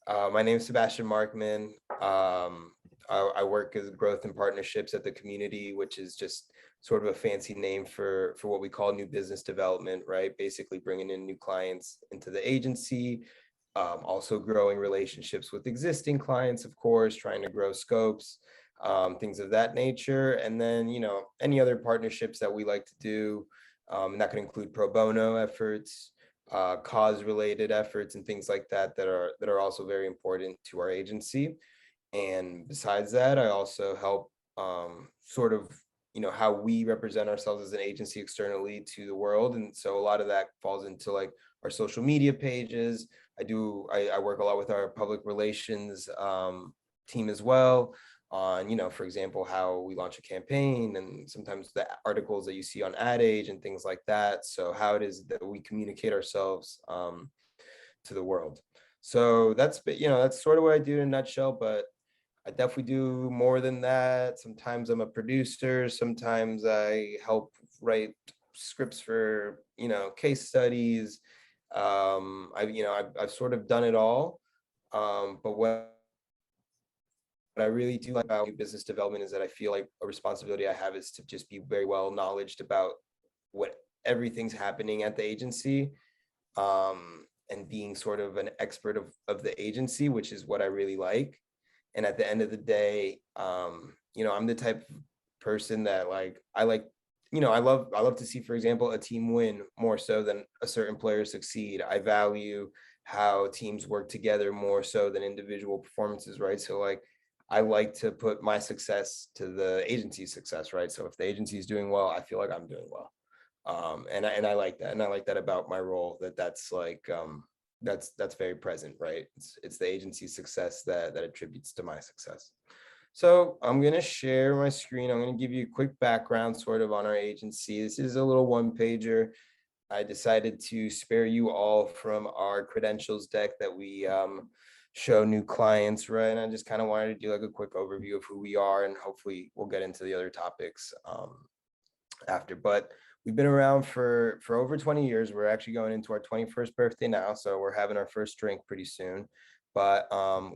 My name is Sebastian Markman. I work as growth and partnerships at the community, which is just sort of a fancy name for what we call new business development, right? Basically bringing in new clients into the agency, also growing relationships with existing clients, of course, trying to grow scopes, things of that nature. And then, any other partnerships that we like to do, and that could include pro bono efforts, cause related efforts and things like that that are also very important to our agency. And besides that, I also help sort of how we represent ourselves as an agency externally to the world. And so a lot of that falls into like our social media pages. I work a lot with our public relations team as well on, for example, how we launch a campaign and sometimes the articles that you see on Ad Age and things like that. So how it is that we communicate ourselves to the world. So that's sort of what I do in a nutshell, but I definitely do more than that. Sometimes I'm a producer. Sometimes I help write scripts for, case studies. I've sort of done it all. But what I really do like about business development is that I feel like a responsibility I have is to just be very well knowledged about what everything's happening at the agency, and being sort of an expert of the agency, which is what I really like. And at the end of the day, I'm the type of person that I love to see, for example, a team win more so than a certain player succeed. I value how teams work together more so than individual performances, right? So like I like to put my success to the agency's success, right? So if the agency is doing well, I feel like I'm doing well. And I like that. And I like that about my role, that's like that's very present, right? It's the agency's success that attributes to my success. So I'm going to share my screen. I'm going to give you a quick background sort of on our agency. This is a little one pager. I decided to spare you all from our credentials deck that we show new clients, right? And I just kind of wanted to do like a quick overview of who we are, and hopefully we'll get into the other topics after. But we've been around for over 20 years. We're actually going into our 21st birthday now, so we're having our first drink pretty soon. But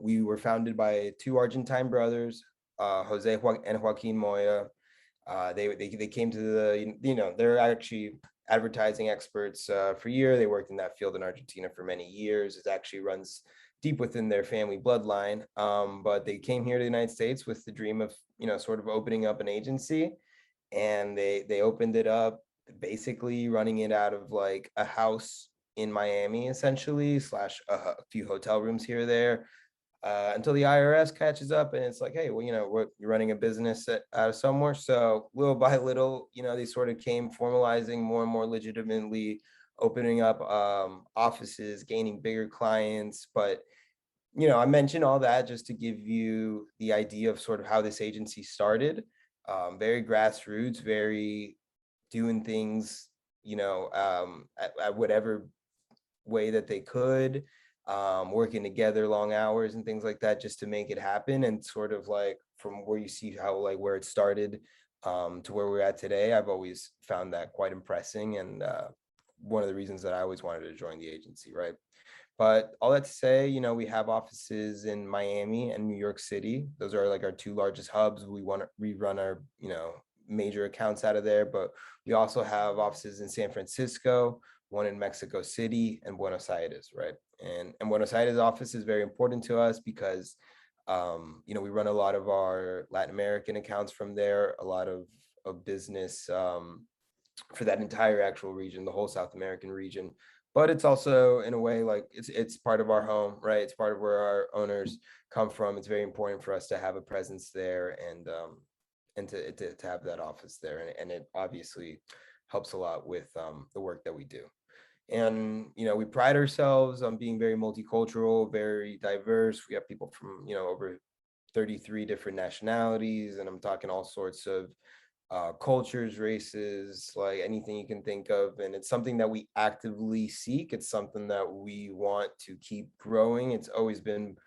we were founded by two Argentine brothers, Jose and Joaquin Moya. They came to they're actually advertising experts for years. They worked in that field in Argentina for many years. It actually runs deep within their family bloodline. But they came here to the United States with the dream of, sort of opening up an agency. And they opened it up, basically running it out of like a house in Miami, essentially, slash a few hotel rooms here or there, until the IRS catches up and it's like, hey, well, you're running a business out of somewhere. So little by little, they sort of came formalizing more and more legitimately, opening up offices, gaining bigger clients. But I mentioned all that just to give you the idea of sort of how this agency started. Very grassroots, very doing things, at whatever way that they could, working together long hours and things like that just to make it happen. And sort of like from where you see how like where it started to where we're at today, I've always found that quite impressive, and one of the reasons that I always wanted to join the agency, right? But all that to say, we have offices in Miami and New York City. Those are like our two largest hubs. We run our, major accounts out of there, but we also have offices in San Francisco, one in Mexico City, and Buenos Aires, right? And Buenos Aires office is very important to us because we run a lot of our Latin American accounts from there, a lot of business for that entire actual region, the whole South American region. But it's also in a way like it's part of our home, right? It's part of where our owners come from. It's very important for us to have a presence there, and to have that office there, and it obviously helps a lot with the work that we do. And we pride ourselves on being very multicultural, very diverse. We have people from over 33 different nationalities, and I'm talking all sorts of cultures, races, like anything you can think of. And it's something that we actively seek. It's something that we want to keep growing. It's always been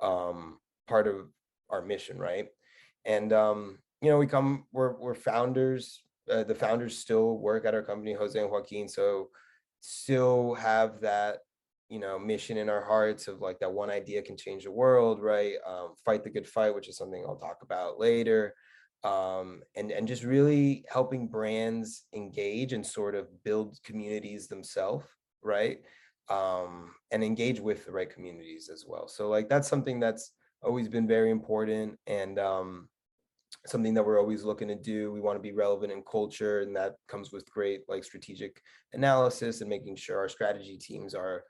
part of our mission, right? And we're founders. The founders still work at our company, Jose and Joaquin, so still have that mission in our hearts of like that one idea can change the world, right? Fight the good fight, which is something I'll talk about later. And just really helping brands engage and sort of build communities themselves, right? And engage with the right communities as well. So like that's something that's always been very important, and something that we're always looking to do. We want to be relevant in culture, and that comes with great like strategic analysis and making sure our strategy teams are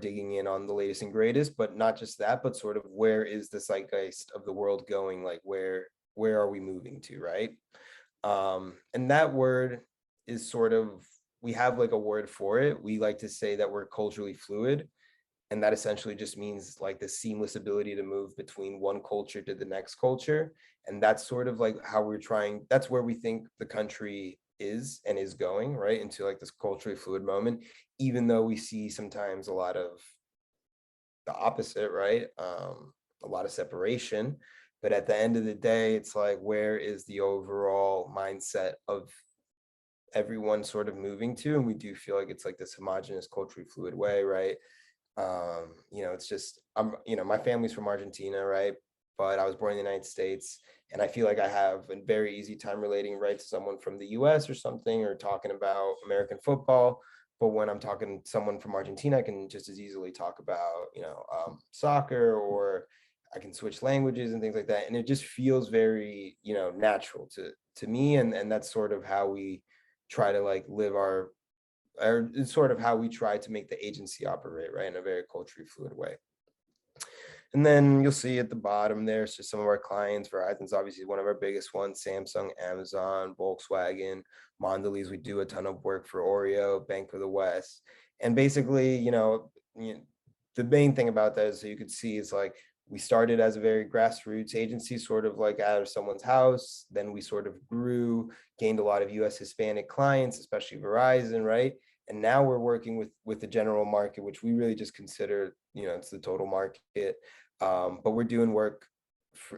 digging in on the latest and greatest. But not just that, but sort of where is the zeitgeist of the world going? Like where are we moving to, right? And that word is sort of, we have like a word for it. We like to say that we're culturally fluid, and that essentially just means like the seamless ability to move between one culture to the next culture. And that's sort of like how we're trying, that's where we think the country is and is going, right, into like this culturally fluid moment, even though we see sometimes a lot of the opposite, right? A lot of separation. But at the end of the day, it's like, where is the overall mindset of everyone sort of moving to? And we do feel like it's like this homogenous, culturally fluid way, right? It's just, my family's from Argentina, right? But I was born in the United States, and I feel like I have a very easy time relating, right, to someone from the US or something, or talking about American football. But when I'm talking to someone from Argentina, I can just as easily talk about, soccer, or I can switch languages and things like that. And it just feels very, natural to me. And that's sort of how we try to like live our, or it's sort of how we try to make the agency operate, right, in a very culturally fluid way. And then you'll see at the bottom there's just some of our clients. Verizon's obviously one of our biggest ones, Samsung, Amazon, Volkswagen, Mondelez. We do a ton of work for Oreo, Bank of the West. And basically, the main thing about that is, so you could see, is like we started as a very grassroots agency, sort of like out of someone's house. Then we sort of grew, gained a lot of US Hispanic clients, especially Verizon, right? And now we're working with the general market, which we really just consider, it's the total market. But we're doing work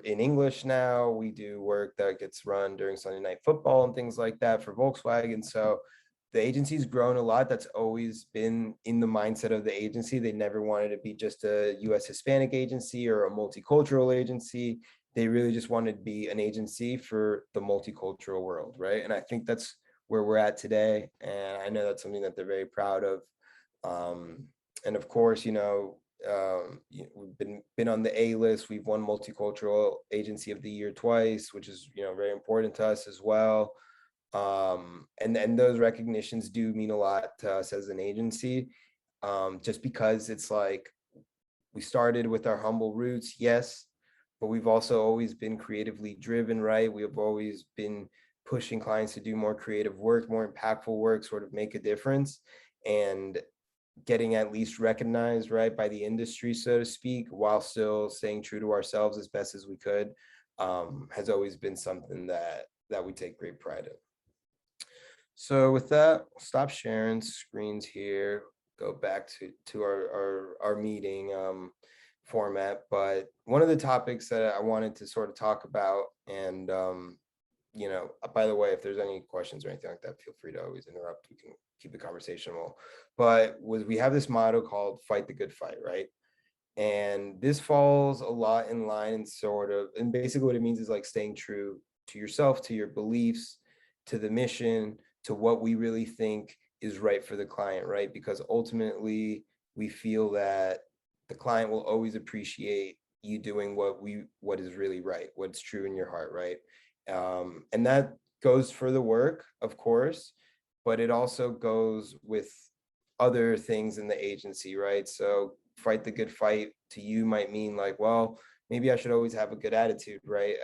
in English now. We do work that gets run during Sunday Night Football and things like that for Volkswagen. So the agency's grown a lot. That's always been in the mindset of the agency. They never wanted to be just a US Hispanic agency or a multicultural agency. They really just wanted to be an agency for the multicultural world, right? And I think that's where we're at today. And I know that's something that they're very proud of. And of course, we've been on the A list. We've won Multicultural Agency of the Year twice, which is, very important to us as well. And those recognitions do mean a lot to us as an agency, just because it's like we started with our humble roots, yes, but we've also always been creatively driven, right? We have always been pushing clients to do more creative work, more impactful work, sort of make a difference, and getting at least recognized, right, by the industry, so to speak, while still staying true to ourselves as best as we could, has always been something that we take great pride in. So with that, stop sharing screens here, go back to our meeting format. But one of the topics that I wanted to sort of talk about, and by the way, if there's any questions or anything like that, feel free to always interrupt. We can keep the conversational. But we have this motto called "Fight the Good Fight," right? And this falls a lot in line, and basically what it means is like staying true to yourself, to your beliefs, to the mission, to what we really think is right for the client, right? Because ultimately we feel that the client will always appreciate you doing what is really right, what's true in your heart, right? And that goes for the work, of course, but it also goes with other things in the agency, right? So fight the good fight to you might mean like, well, maybe I should always have a good attitude, right?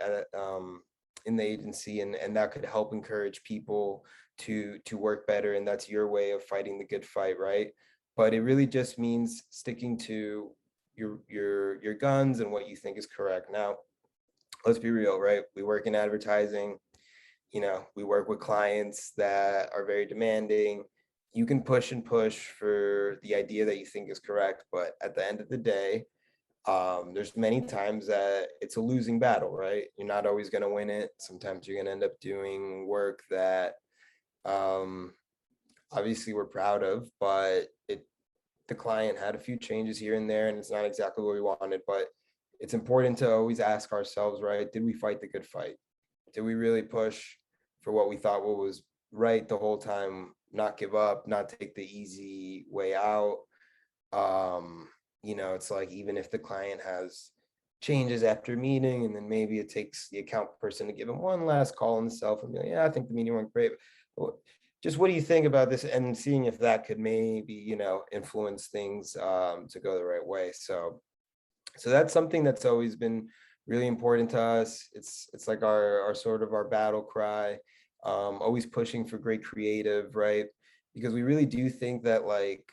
In the agency, and that could help encourage people to work better, and that's your way of fighting the good fight, right? But it really just means sticking to your guns and what you think is correct. Now, let's be real, right? We work in advertising. We work with clients that are very demanding. You can push and push for the idea that you think is correct, but at the end of the day, there's many times that it's a losing battle, right? You're not always going to win it. Sometimes you're going to end up doing work that obviously we're proud of, but the client had a few changes here and there, and it's not exactly what we wanted, but it's important to always ask ourselves, right? Did we fight the good fight? Did we really push for what we thought what was right the whole time? Not give up, not take the easy way out. Um, it's like even if the client has changes after meeting, and then maybe it takes the account person to give him one last call on the cell phone, be like, yeah, I think the meeting went great. Just what do you think about this? And seeing if that could maybe, influence things to go the right way. So that's something that's always been really important to us. It's like our sort of our battle cry, always pushing for great creative, right? Because we really do think that like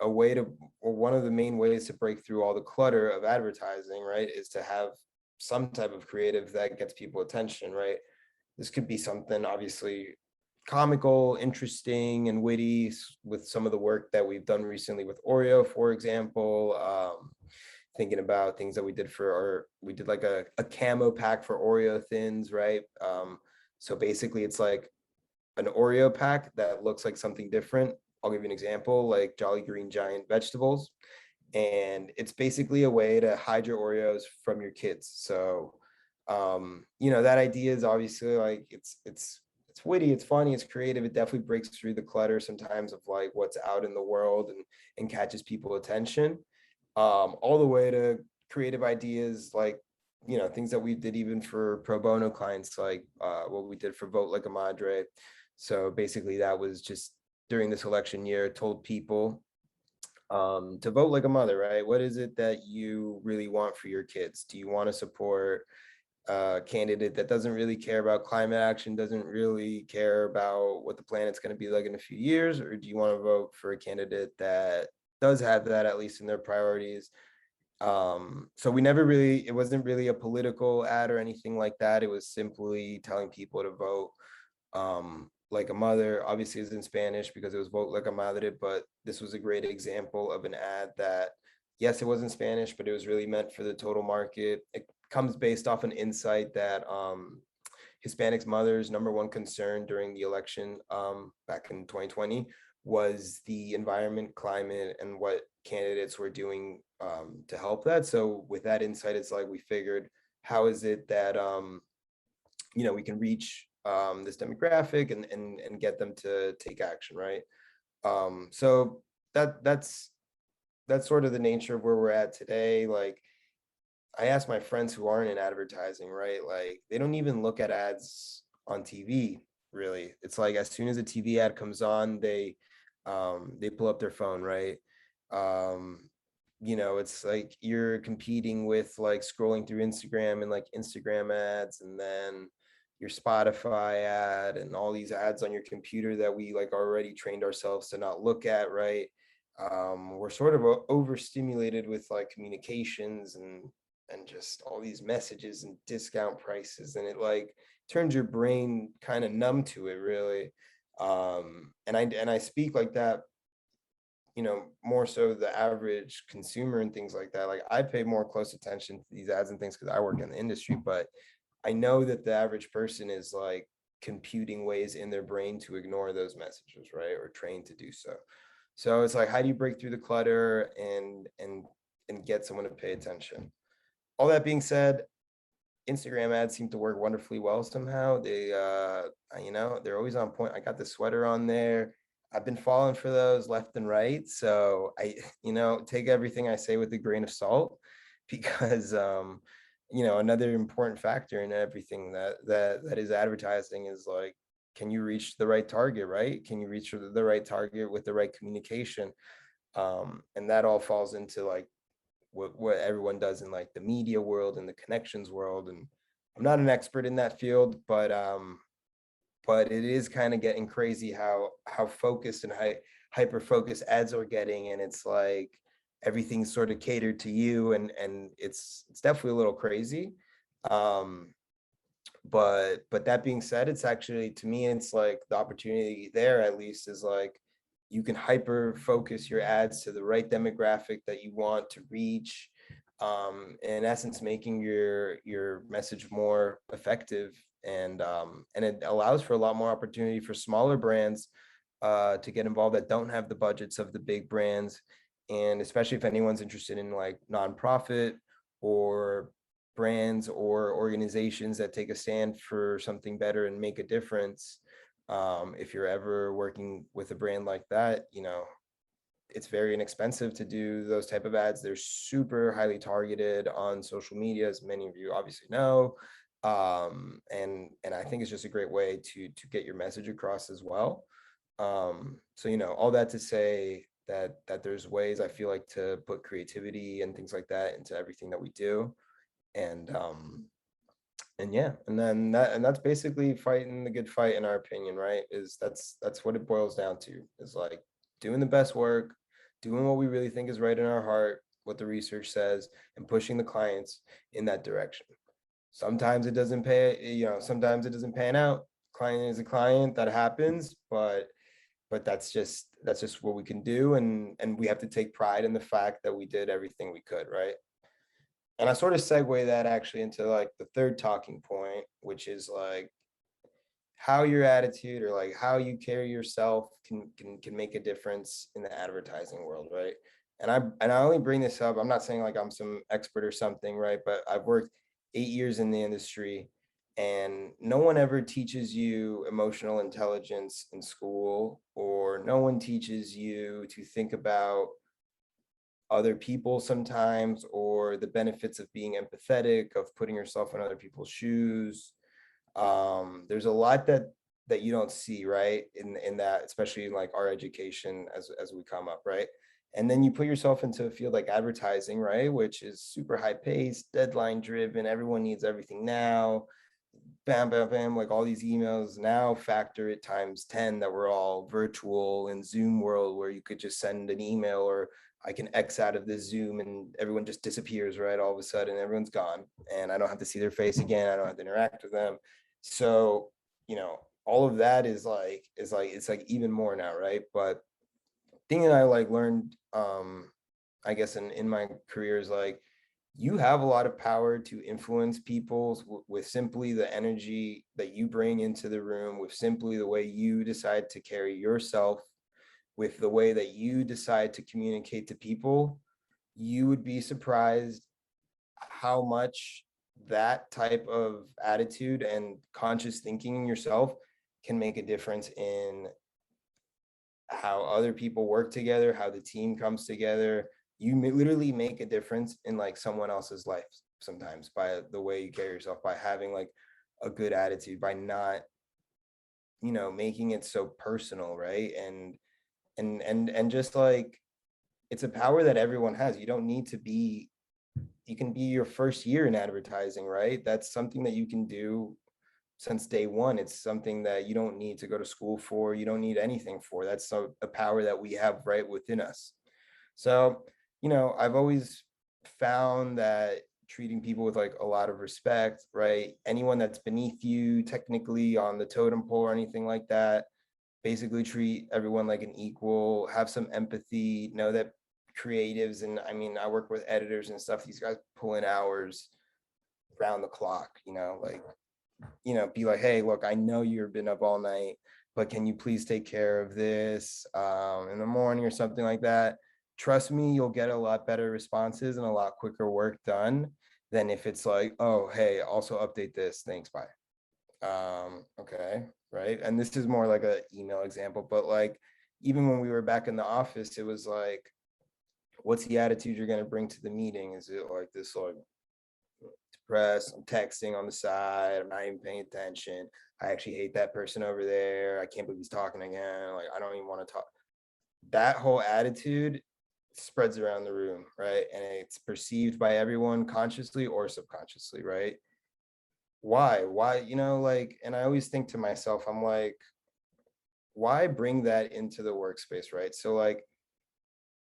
a way to, or one of the main ways to break through all the clutter of advertising, right, is to have some type of creative that gets people attention, right? This could be something obviously comical, interesting, and witty with some of the work that we've done recently with Oreo, for example. Thinking about things that we did we did like a camo pack for Oreo thins, right? So basically it's like an Oreo pack that looks like something different. I'll give you an example, like Jolly Green Giant vegetables. And it's basically a way to hide your Oreos from your kids. So, that idea is obviously like, it's witty, it's funny, it's creative. It definitely breaks through the clutter sometimes of like what's out in the world and catches people attention. All the way to creative ideas like, things that we did even for pro bono clients, like what we did for Vote Like a Madre. So basically that was just during this election year, told people to vote like a mother, right? What is it that you really want for your kids? Do you want to support a candidate that doesn't really care about climate action, doesn't really care about what the planet's going to be like in a few years? Or do you want to vote for a candidate that does have that at least in their priorities? So it wasn't really a political ad or anything like that. It was simply telling people to vote like a mother. Obviously is in Spanish because it was Vote Like a Madre, but this was a great example of an ad that, yes, it was in Spanish, but it was really meant for the total market. It comes based off an insight that Hispanics mothers' number one concern during the election back in 2020 was the environment, climate, and what candidates were doing to help that. So with that insight, it's like we figured, how is it that we can reach this demographic and get them to take action, right? So that's sort of the nature of where we're at today. Like I ask my friends who aren't in advertising, right? Like they don't even look at ads on TV, really. It's like as soon as a TV ad comes on, they pull up their phone, right? Um, it's like you're competing with like scrolling through Instagram and like Instagram ads, and then your Spotify ad and all these ads on your computer that we like already trained ourselves to not look at, right? We're sort of overstimulated with like communications and just all these messages and discount prices, and it like turns your brain kind of numb to it, really. And I speak like that, more so the average consumer and things like that. Like I pay more close attention to these ads and things because I work in the industry, but I know that the average person is like computing ways in their brain to ignore those messages, right? Or trained to do so. So it's like, how do you break through the clutter and get someone to pay attention? All that being said, Instagram ads seem to work wonderfully well somehow. They're always on point. I got the sweater on there. I've been falling for those left and right. So I, take everything I say with a grain of salt because another important factor in everything that is advertising is like, can you reach the right target, right? Can you reach the right target with the right communication? And that all falls into like what everyone does in like the media world and the connections world. And I'm not an expert in that field, but it is kind of getting crazy how focused and hyper focused ads are getting, and it's like everything's sort of catered to you, and it's definitely a little crazy. um but that being said, it's actually, to me, it's like the opportunity there at least is like you can hyper focus your ads to the right demographic that you want to reach, in essence making your message more effective. And it allows for a lot more opportunity for smaller brands to get involved that don't have the budgets of the big brands. And especially if anyone's interested in like nonprofit or brands or organizations that take a stand for something better and make a difference. If you're ever working with a brand like that, it's very inexpensive to do those type of ads. They're super highly targeted on social media, as many of you obviously know. And I think it's just a great way to get your message across as well. So all that to say that there's ways I feel like to put creativity and things like that into everything that we do. And yeah, and that's basically fighting the good fight, in our opinion, right? That's what it boils down to, is like doing the best work, doing what we really think is right in our heart, what the research says, and pushing the clients in that direction. Sometimes it doesn't sometimes it doesn't pan out. Client is a client, that happens, but that's just what we can do, and we have to take pride in the fact that we did everything we could, right? And I sort of segue that actually into like the third talking point, which is like how your attitude, or like how you carry yourself, can make a difference in the advertising world, right? And I only bring this up, I'm not saying like I'm some expert or something, right? But I've worked 8 years in the industry, and no one ever teaches you emotional intelligence in school, or no one teaches you to think about other people sometimes, or the benefits of being empathetic, of putting yourself in other people's shoes. There's a lot that you don't see, right, in that, especially in like our education as we come up, right? And then you put yourself into a field like advertising, right, which is super high paced, deadline driven, everyone needs everything now, bam, bam, bam, like all these emails now, factor it times 10 that we're all virtual in Zoom world, where you could just send an email, or I can X out of this Zoom and everyone just disappears, right? All of a sudden, everyone's gone, and I don't have to see their face again. I don't have to interact with them. So, all of that it's like even more now, right? But thing that I like learned, I guess in my career, is like you have a lot of power to influence people with simply the energy that you bring into the room, with simply the way you decide to carry yourself, with the way that you decide to communicate to people. You would be surprised how much that type of attitude and conscious thinking in yourself can make a difference in how other people work together, how the team comes together. You literally make a difference in like someone else's life sometimes by the way you carry yourself, by having like a good attitude, by not, making it so personal, right? And just like, it's a power that everyone has. You don't need to be, you can be your first year in advertising, right? That's something that you can do since day one. It's something that you don't need to go to school for. You don't need anything for. That's a power that we have right within us. So, I've always found that treating people with like a lot of respect, right? Anyone that's beneath you technically on the totem pole or anything like that, basically treat everyone like an equal, have some empathy, know that creatives, and I mean, I work with editors and stuff, these guys pull in hours round the clock, like, be like, hey, look, I know you've been up all night, but can you please take care of this in the morning or something like that? Trust me, you'll get a lot better responses and a lot quicker work done than if it's like, oh, hey, also update this, thanks, bye. Okay, right. And this is more like a email example, but like even when we were back in the office, it was like, what's the attitude you're going to bring to the meeting? Is it like this, like depressed, I'm texting on the side, I'm not even paying attention, I actually hate that person over there, I can't believe he's talking again, like I don't even want to talk? That whole attitude spreads around the room, right? And it's perceived by everyone consciously or subconsciously, right? Why, like, and I always think to myself, I'm like, why bring that into the workspace, right? So like,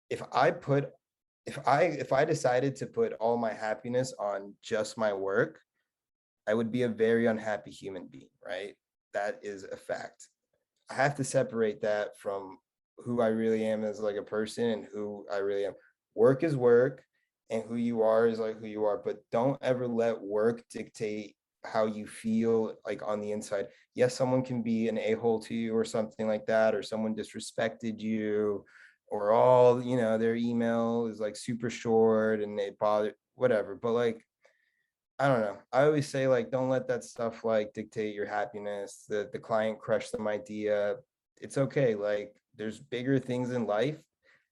if I put if I decided to put all my happiness on just my work, I would be a very unhappy human being, right? That is a fact. I have to separate that from who I really am as like a person and who I really am. Work is work, and who you are is like who you are, but don't ever let work dictate how you feel like on the inside. Yes, someone can be an a-hole to you or something like that, or someone disrespected you, or all, their email is like super short and they bother whatever. But like, I don't know. I always say like don't let that stuff like dictate your happiness. The client crushed some idea. It's okay. Like there's bigger things in life.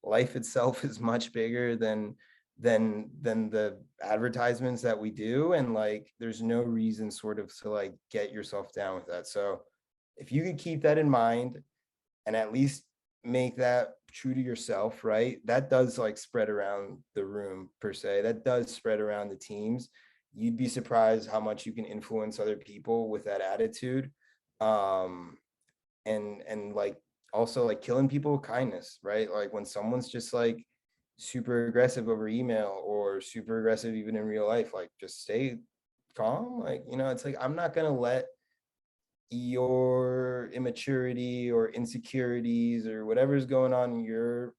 Life itself is much bigger than the advertisements that we do. And like there's no reason sort of to like get yourself down with that. So if you could keep that in mind and at least make that true to yourself, right? That does like spread around the room per se. That does spread around the teams. You'd be surprised how much you can influence other people with that attitude. Um, and like also like killing people with kindness, right? Like when someone's just like super aggressive over email or super aggressive even in real life, like just stay calm. Like, it's like I'm not gonna let your immaturity or insecurities or whatever's going on in your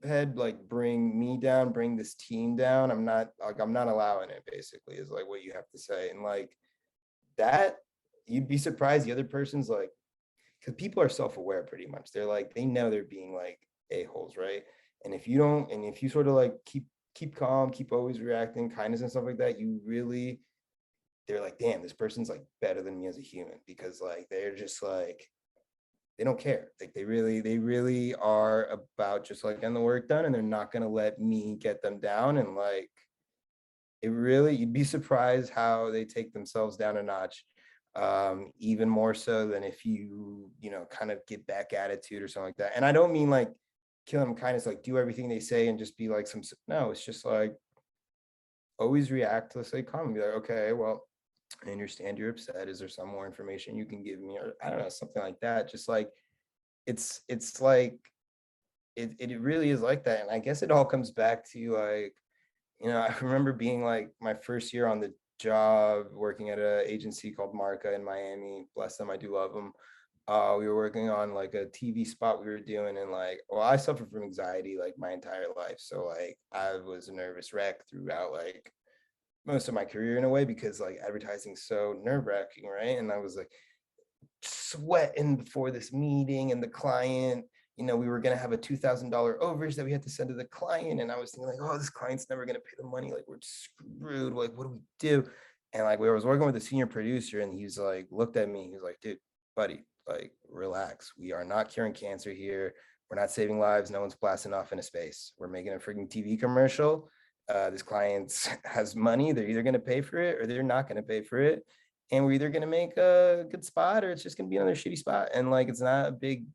head like bring me down, bring this team down. I'm not allowing it, basically, is like what you have to say. And like that, you'd be surprised the other person's like, because people are self-aware pretty much. They're like, they know they're being like a-holes, right? And if you don't, and if you sort of like keep calm, keep always reacting, kindness and stuff like that, you really, they're like, damn, this person's like better than me as a human, because like they're just like, they don't care. Like they really are about just like getting the work done, and they're not gonna let me get them down. And like it really, you'd be surprised how they take themselves down a notch. Even more so than if kind of get back attitude or something like that. And I don't mean like kill them kindness, like do everything they say and just be like no, it's just like always react, let's say calm, be like, okay, well, I understand you're upset. Is there some more information you can give me? Or I don't know, something like that. Just like it's like it really is like that. And I guess it all comes back to like, I remember being like my first year on the job working at an agency called Marca in Miami. Bless them, I do love them. We were working on like a TV spot we were doing, and like, well, I suffered from anxiety like my entire life. So like I was a nervous wreck throughout like most of my career in a way, because like advertising's so nerve-wracking, right? And I was like sweating before this meeting, and the client, we were going to have a $2,000 overage that we had to send to the client. And I was thinking like, oh, this client's never going to pay the money. Like we're screwed. Like, what do we do? And like, we was working with a senior producer, and he's like, looked at me. He's like, dude, buddy, like, relax. We are not curing cancer here. We're not saving lives. No one's blasting off into space. We're making a freaking TV commercial. This client has money. They're either going to pay for it or they're not going to pay for it, and we're either gonna make a good spot or it's just gonna be another shitty spot. And like, it's not a big.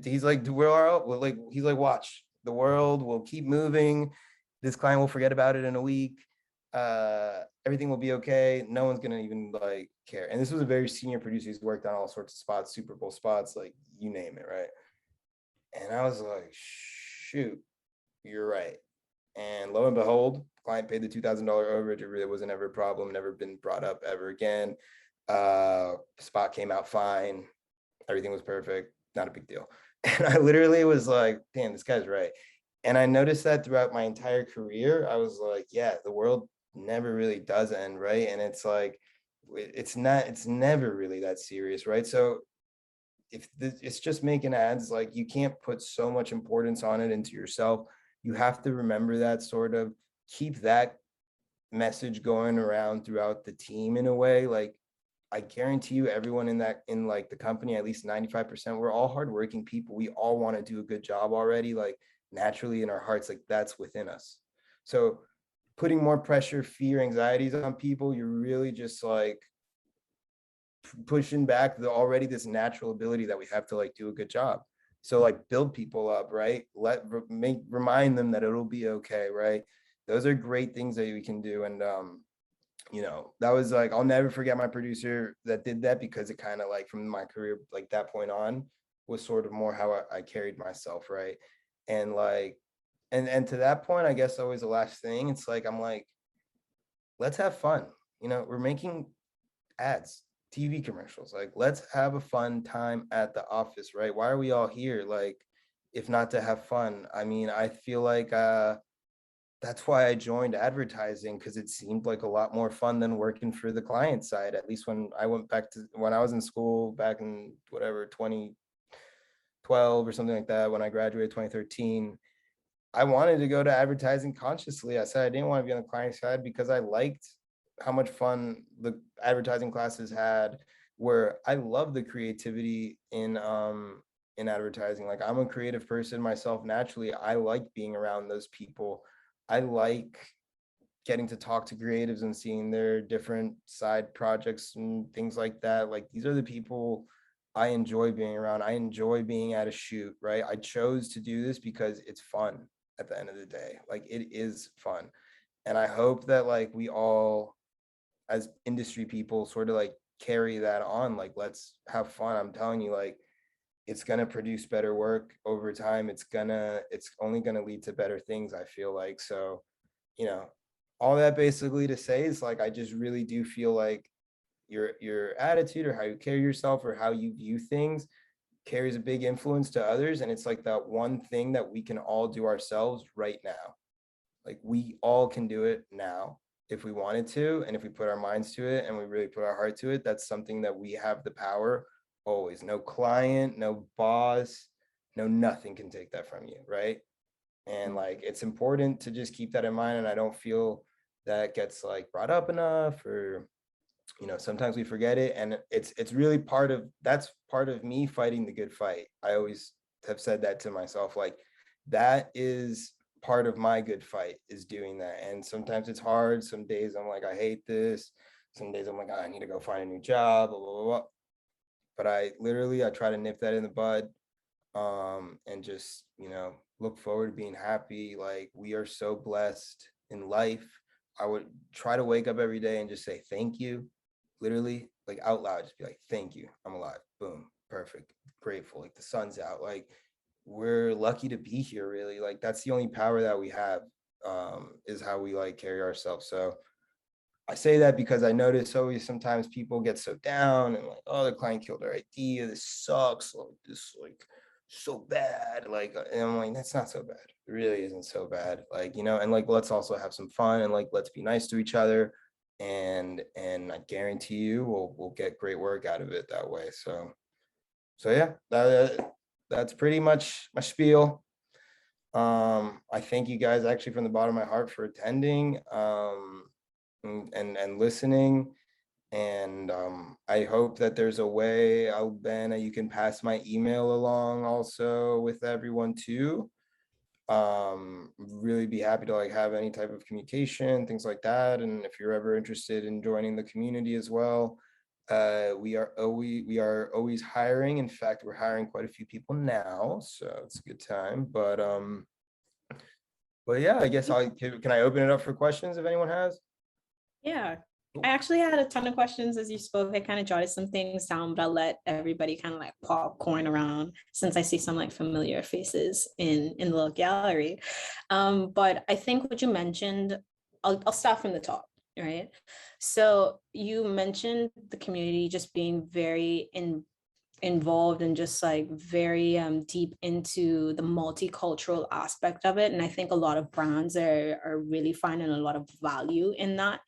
He's like, we're all like, he's like, watch, the world will keep moving. This client will forget about it in a week. Everything will be okay. No one's gonna even like care. And this was a very senior producer. He's worked on all sorts of spots, Super Bowl spots, like you name it, right? And I was like, shoot, you're right. And lo and behold, client paid the $2,000 overage. It really wasn't ever a problem, never been brought up ever again. Spot came out fine. Everything was perfect. Not a big deal. And I literally was like, damn, this guy's right. And I noticed that throughout my entire career. I was like, yeah, the world never really does end, right? And it's like, it's never really that serious, right? So if it's just making ads, like you can't put so much importance on it into yourself. You have to remember that, sort of keep that message going around throughout the team in a way. Like I guarantee you, everyone in like the company, at least 95%, we're all hardworking people. We all want to do a good job already, like naturally in our hearts, like that's within us. So putting more pressure, fear, anxieties on people, you're really just like pushing back the already this natural ability that we have to like do a good job. So like build people up, right? Remind them that it'll be okay, right? Those are great things that we can do. And that was like, I'll never forget my producer that did that, because it kind of like from my career, like that point on, was sort of more how I carried myself, right? And like, and to that point, I guess always the last thing, it's like, I'm like, let's have fun. We're making ads, TV commercials. Like, let's have a fun time at the office, right? Why are we all here? Like, if not to have fun? I mean, I feel like that's why I joined advertising, because it seemed like a lot more fun than working for the client side. At least when I went back to when I was in school back in whatever 2012 or something like that, when I graduated 2013, I wanted to go to advertising consciously. I said I didn't want to be on the client side because I liked how much fun the advertising classes had, where I love the creativity in advertising. Like, I'm a creative person myself naturally. I like being around those people. I like getting to talk to creatives and seeing their different side projects and things like that. Like, these are the people I enjoy being around. I enjoy being at a shoot, right? I chose to do this because it's fun at the end of the day. Like, it is fun. And I hope that like we all as industry people sort of like carry that on. Like, let's have fun. I'm telling you, like, it's gonna produce better work over time. It's only gonna lead to better things, I feel like. So, you know, all that basically to say is like I just really do feel like your attitude or how you carry yourself or how you view things carries a big influence to others. And it's like that one thing that we can all do ourselves right now. Like, we all can do it now if we wanted to, and if we put our minds to it and we really put our heart to it. That's something that we have the power always. No client, no boss, no nothing can take that from you, right? And like, it's important to just keep that in mind. And I don't feel that gets like brought up enough, or sometimes we forget it. And it's really that's part of me fighting the good fight. I always have said that to myself, like, that is part of my good fight, is doing that. And sometimes it's hard. Some days I'm like, I hate this. Some days I'm like, I need to go find a new job, blah, blah, blah. But I try to nip that in the bud, and just look forward to being happy. Like, we are so blessed in life. I would try to wake up every day and just say thank you, literally, like out loud. Just be like, thank you, I'm alive. Boom, perfect, grateful, like the sun's out. Like, we're lucky to be here, really. Like, that's the only power that we have, is how we like carry ourselves. So I say that because I notice always sometimes people get so down and like, oh, the client killed their idea. This sucks. Like, this like so bad. Like, and I'm like, that's not so bad. It really isn't so bad. Like, and like, let's also have some fun, and like, let's be nice to each other. And I guarantee you we'll get great work out of it that way. So yeah, that's pretty much my spiel. I thank you guys actually from the bottom of my heart for attending. And listening. And I hope that there's a way, Albana, you can pass my email along also with everyone too. Really be happy to like have any type of communication, things like that. And if you're ever interested in joining the community as well, we are always hiring. In fact, we're hiring quite a few people now, so it's a good time. But yeah, I guess can I open it up for questions if anyone has? Yeah, I actually had a ton of questions as you spoke. I kind of jotted some things down, but I'll let everybody kind of like popcorn around since I see some like familiar faces in the little gallery. But I think what you mentioned, I'll start from the top, right? So you mentioned the community just being very involved and just like very deep into the multicultural aspect of it. And I think a lot of brands are really finding a lot of value in that.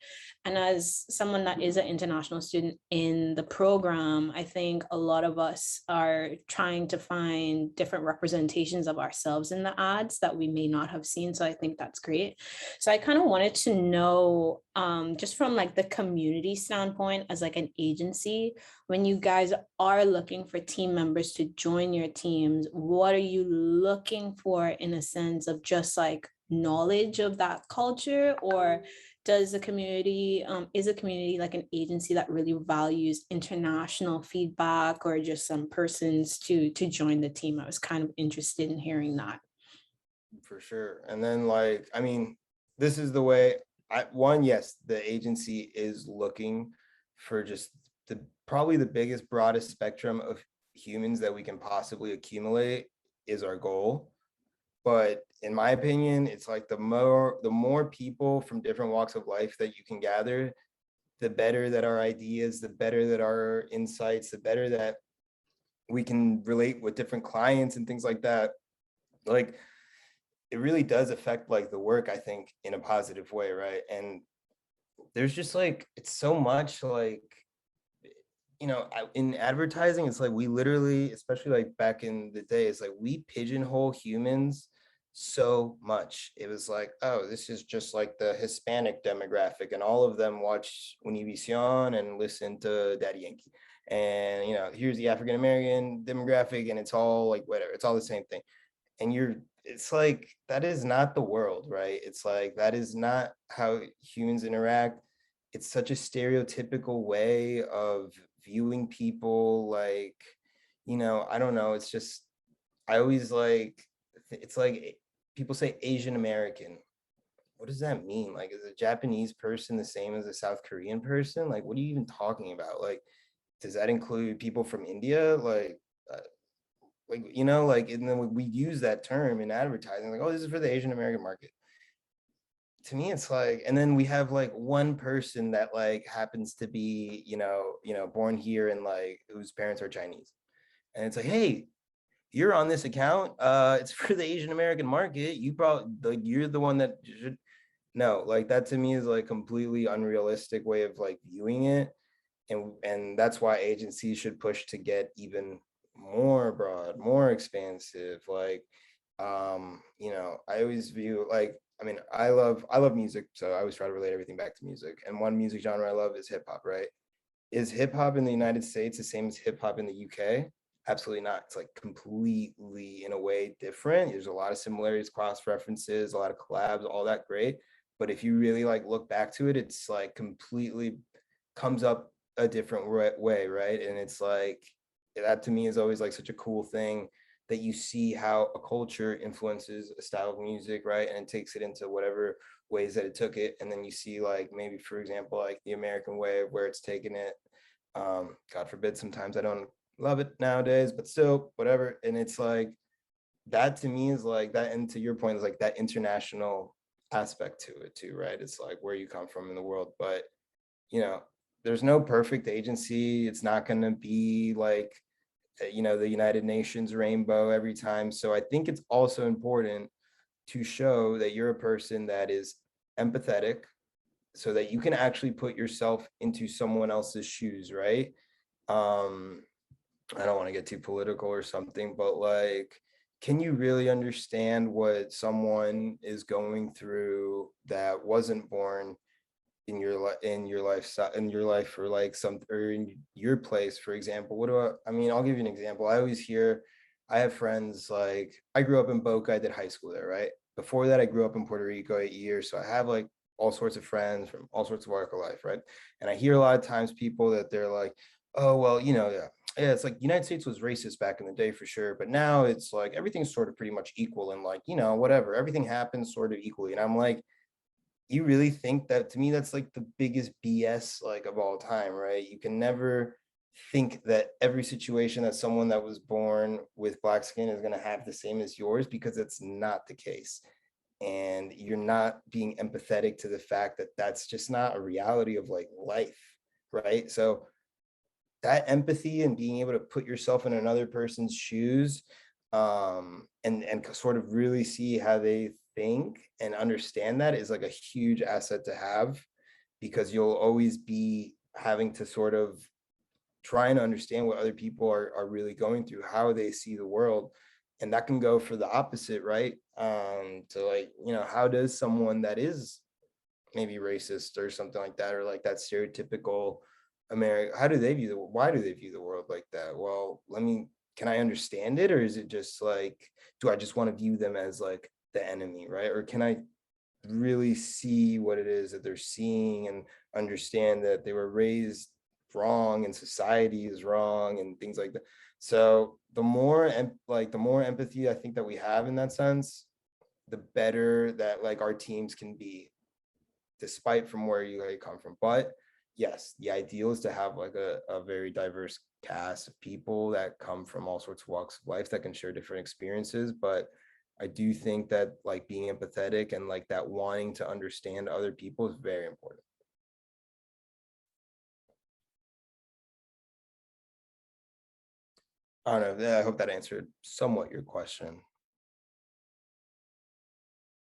And as someone that is an international student in the program, I think a lot of us are trying to find different representations of ourselves in the ads that we may not have seen. So I think that's great. So I kind of wanted to know, just from like the community standpoint, as like an agency, when you guys are looking for team members to join your teams, what are you looking for in a sense of just like knowledge of that culture? Or does the community, is a community like an agency that really values international feedback or just some persons to join the team? I was kind of interested in hearing that. For sure. And then like, I mean, this is the way yes, the agency is looking for just probably the biggest, broadest spectrum of humans that we can possibly accumulate is our goal. But in my opinion, it's like the more people from different walks of life that you can gather, the better that our ideas, the better that our insights, the better that we can relate with different clients and things like that. Like, it really does affect like the work, I think, in a positive way, right? And there's just like it's so much like in advertising, it's like we literally, especially like back in the day, it's like we pigeonhole humans so much. It was like, oh, this is just like the Hispanic demographic, and all of them watch Univision and listen to Daddy Yankee. And here's the African American demographic, and it's all like whatever, it's all the same thing. And it's like that is not the world, right? It's like that is not how humans interact. It's such a stereotypical way of viewing people, like, I don't know, it's just I always like it's like people say Asian American. What does that mean? Like, is a Japanese person the same as a South Korean person? Like, what are you even talking about? Like, does that include people from India? Uh, like, and then we use that term in advertising, like, oh, this is for the Asian American market. To me, it's like, and then we have like one person that like happens to be, born here and like whose parents are Chinese. And it's like, hey, you're on this account. It's for the Asian American market. You probably like you're the one that should no, like that to me is like completely unrealistic way of like viewing it. And that's why agencies should push to get even more broad, more expansive. Like, I always view like, I mean, I love music, so I always try to relate everything back to music. And one music genre I love is hip hop, right? Is hip hop in the United States the same as hip hop in the UK? Absolutely not. It's like completely in a way different. There's a lot of similarities, cross references, a lot of collabs, all that great. But if you really like look back to it, it's like completely comes up a different way, right? And it's like that to me is always like such a cool thing that you see how a culture influences a style of music, right? And it takes it into whatever ways that it took it. And then you see like maybe, for example, like the American way of where it's taken it. God forbid, sometimes I don't love it nowadays, but still, whatever. And it's like that to me is like that, and to your point, is like that international aspect to it too, right? It's like where you come from in the world. But you know, there's no perfect agency. It's not going to be like, the United Nations rainbow every time. So I think it's also important to show that you're a person that is empathetic so that you can actually put yourself into someone else's shoes, right? Um, I don't want to get too political or something, but like, can you really understand what someone is going through that wasn't born in your life, or like some, or in your place, for example? I mean, I'll give you an example. I always hear, I have friends, like I grew up in Boca, I did high school there, right? Before that I grew up in Puerto Rico 8 years, so I have like all sorts of friends from all sorts of walk of life, right? And I hear a lot of times people that they're like, oh well, yeah, it's like United States was racist back in the day for sure, but now it's like everything's sort of pretty much equal, and like, whatever, everything happens sort of equally. And I'm like, you really think that? To me, that's like the biggest BS like of all time, right? You can never think that every situation that someone that was born with black skin is going to have the same as yours, because it's not the case. And you're not being empathetic to the fact that that's just not a reality of like life, right? So that empathy and being able to put yourself in another person's shoes, and sort of really see how they think and understand, that is like a huge asset to have, because you'll always be having to sort of try and understand what other people are really going through, how they see the world. And that can go for the opposite, right? To like, how does someone that is maybe racist or something like that, or like that stereotypical America, how do they view why do they view the world like that? Well, can I understand it, or is it just like, do I just want to view them as like the enemy, right? Or can I really see what it is that they're seeing and understand that they were raised wrong and society is wrong and things like that? So the more empathy I think that we have in that sense, the better that like our teams can be, despite from where you like come from. But yes, the ideal is to have like a very diverse cast of people that come from all sorts of walks of life that can share different experiences. But I do think that like being empathetic and like that wanting to understand other people is very important. I don't know. I hope that answered somewhat your question.